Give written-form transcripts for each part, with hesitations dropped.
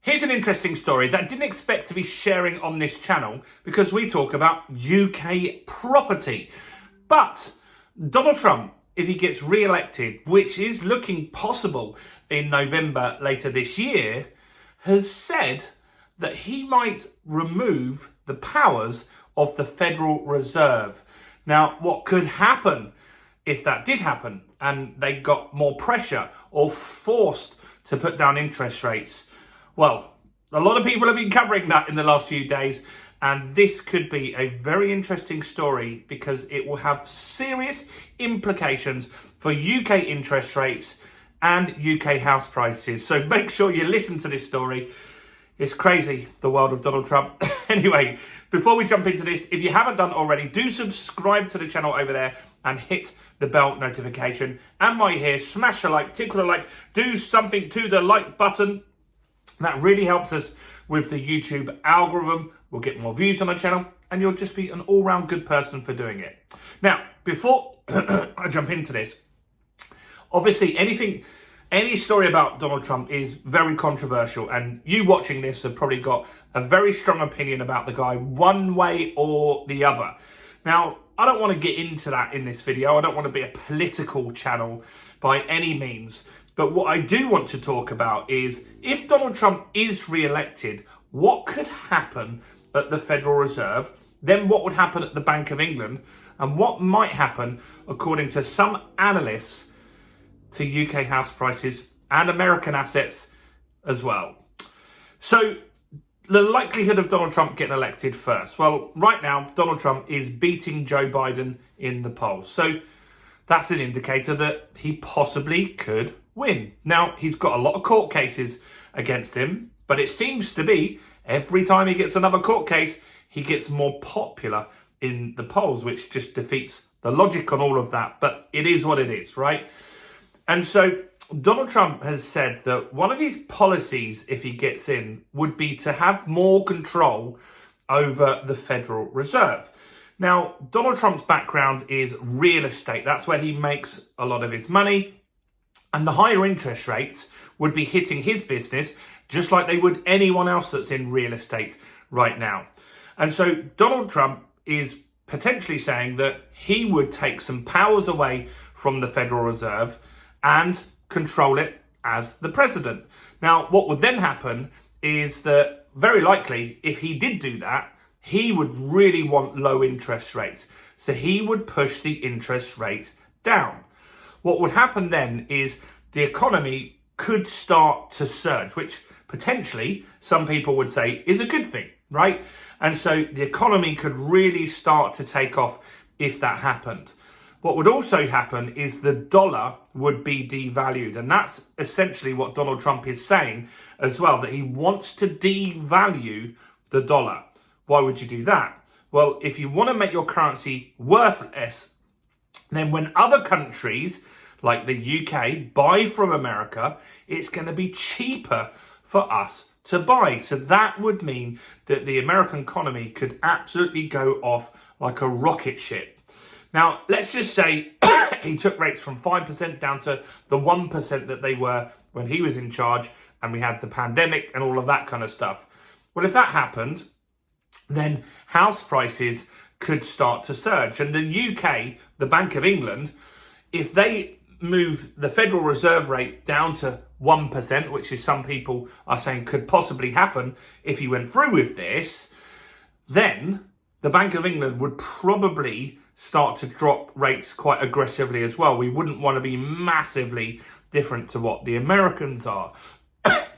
Here's an interesting story that I didn't expect to be sharing on this channel because we talk about UK property. But Donald Trump, if he gets re-elected, which is looking possible in November later this year, has said that he might remove the powers of the Federal Reserve. Now, what could happen if that did happen and they got more pressure or forced to put down interest rates? Well, a lot of people have been covering that in the last few days, and this could be a very interesting story because it will have serious implications for UK interest rates and UK house prices. So make sure you listen to this story. It's crazy, the world of Donald Trump. Anyway, before we jump into this, if you haven't done already, do subscribe to the channel over there and hit the bell notification. And while you're here, smash a like, tickle the like, do something to the like button. That really helps us with the YouTube algorithm. We'll get more views on our channel and you'll just be an all-round good person for doing it. Now, before I jump into this, obviously any story about Donald Trump is very controversial, and you watching this have probably got a very strong opinion about the guy one way or the other. Now, I don't want to get into that in this video. I don't want to be a political channel by any means. But what I do want to talk about is if Donald Trump is re-elected, what could happen at the Federal Reserve? Then what would happen at the Bank of England? And what might happen, according to some analysts, to UK house prices and American assets as well. So the likelihood of Donald Trump getting elected first. Well, right now, Donald Trump is beating Joe Biden in the polls. So that's an indicator that he possibly could win. Now, he's got a lot of court cases against him, but it seems to be every time he gets another court case, he gets more popular in the polls, which just defeats the logic on all of that. But it is what it is, right? And so Donald Trump has said that one of his policies, if he gets in, would be to have more control over the Federal Reserve. Now, Donald Trump's background is real estate. That's where he makes a lot of his money. And the higher interest rates would be hitting his business just like they would anyone else that's in real estate right now. And so Donald Trump is potentially saying that he would take some powers away from the Federal Reserve and control it as the president. Now, what would then happen is that very likely, if he did do that, he would really want low interest rates. So he would push the interest rate down. What would happen then is the economy could start to surge, which potentially some people would say is a good thing, right? And so the economy could really start to take off if that happened. What would also happen is the dollar would be devalued. And that's essentially what Donald Trump is saying as well, that he wants to devalue the dollar. Why would you do that? Well, if you want to make your currency worthless, then when other countries like the UK buy from America, it's going to be cheaper for us to buy. So that would mean that the American economy could absolutely go off like a rocket ship. Now, let's just say he took rates from 5% down to the 1% that they were when he was in charge, and we had the pandemic and all of that kind of stuff. Well, if that happened, then house prices could start to surge. And the UK, the Bank of England, if they move the Federal Reserve rate down to 1%, which is some people are saying could possibly happen if he went through with this, then the Bank of England would probably start to drop rates quite aggressively as well. We wouldn't want to be massively different to what the Americans are.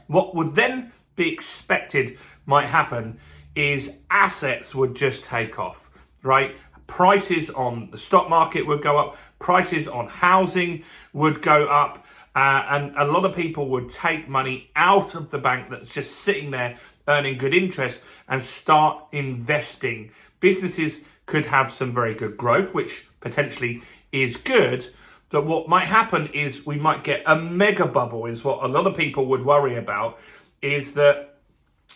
What would then be expected might happen is assets would just take off, right? Prices on the stock market would go up, prices on housing would go up, and a lot of people would take money out of the bank that's just sitting there earning good interest and start investing. Businesses could have some very good growth, which potentially is good. But what might happen is we might get a mega bubble, is what a lot of people would worry about, is that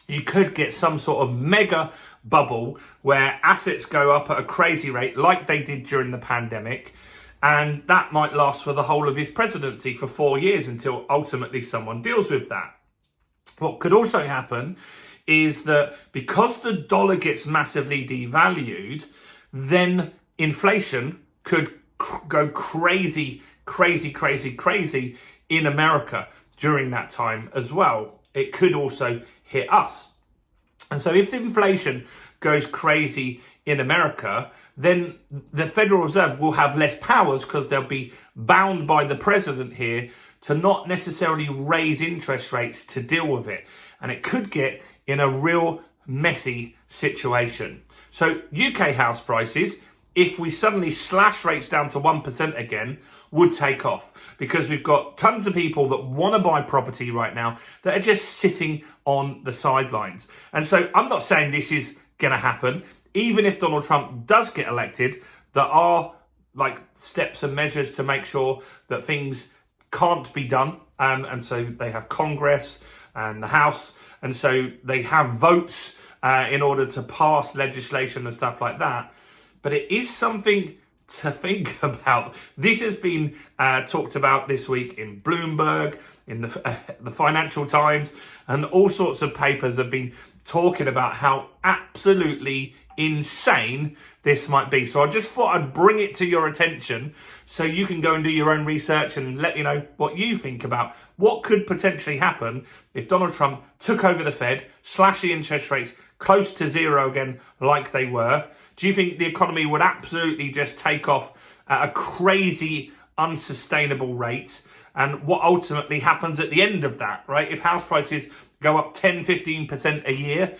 you could get some sort of mega bubble where assets go up at a crazy rate like they did during the pandemic. And that might last for the whole of his presidency for 4 years until ultimately someone deals with that. What could also happen is that because the dollar gets massively devalued, then inflation could go crazy in America during that time as well. It could also hit us. And so if the inflation goes crazy in America, then the Federal Reserve will have less powers because they'll be bound by the president here to not necessarily raise interest rates to deal with it. And it could get in a real messy situation. So UK house prices, if we suddenly slash rates down to 1% again, would take off, because we've got tons of people that want to buy property right now that are just sitting on the sidelines. And so I'm not saying this is going to happen. Even if Donald Trump does get elected, there are like steps and measures to make sure that things can't be done. And so they have Congress and the House. And so they have votes in order to pass legislation and stuff like that. But it is something to think about. This has been talked about this week in Bloomberg, in the Financial Times, and all sorts of papers have been talking about how absolutely insane this might be. So I just thought I'd bring it to your attention so you can go and do your own research and let me know what you think about what could potentially happen if Donald Trump took over the Fed, slashed the interest rates close to zero again like they were. Do you think the economy would absolutely just take off at a crazy, unsustainable rate? And what ultimately happens at the end of that, right? If house prices go up 10, 15% a year,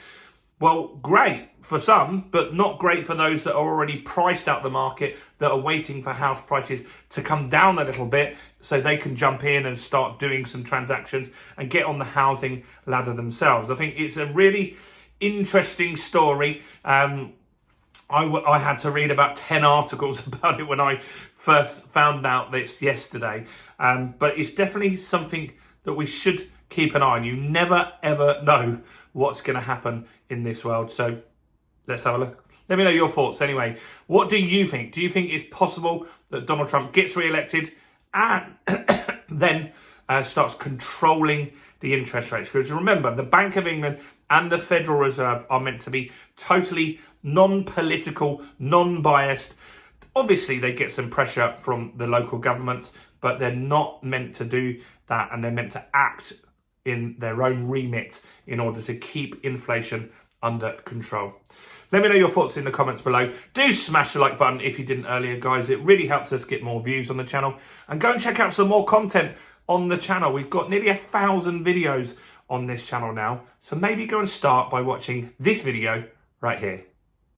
well, great for some, but not great for those that are already priced out the market, that are waiting for house prices to come down a little bit so they can jump in and start doing some transactions and get on the housing ladder themselves. I think it's a really interesting story. I had to read about 10 articles about it when I first found out this yesterday. But it's definitely something that we should keep an eye on. You never, ever know what's going to happen in this world. So let's have a look. Let me know your thoughts anyway. What do you think? Do you think it's possible that Donald Trump gets re-elected and then starts controlling the interest rates? Because remember, the Bank of England and the Federal Reserve are meant to be totally non-political, non-biased. Obviously, they get some pressure from the local governments, but they're not meant to do that, and they're meant to act in their own remit in order to keep inflation under control. Let me know your thoughts in the comments below. Do smash the like button if you didn't earlier, guys. It really helps us get more views on the channel. And go and check out some more content on the channel. We've got nearly 1,000 videos on this channel now. So maybe go and start by watching this video right here.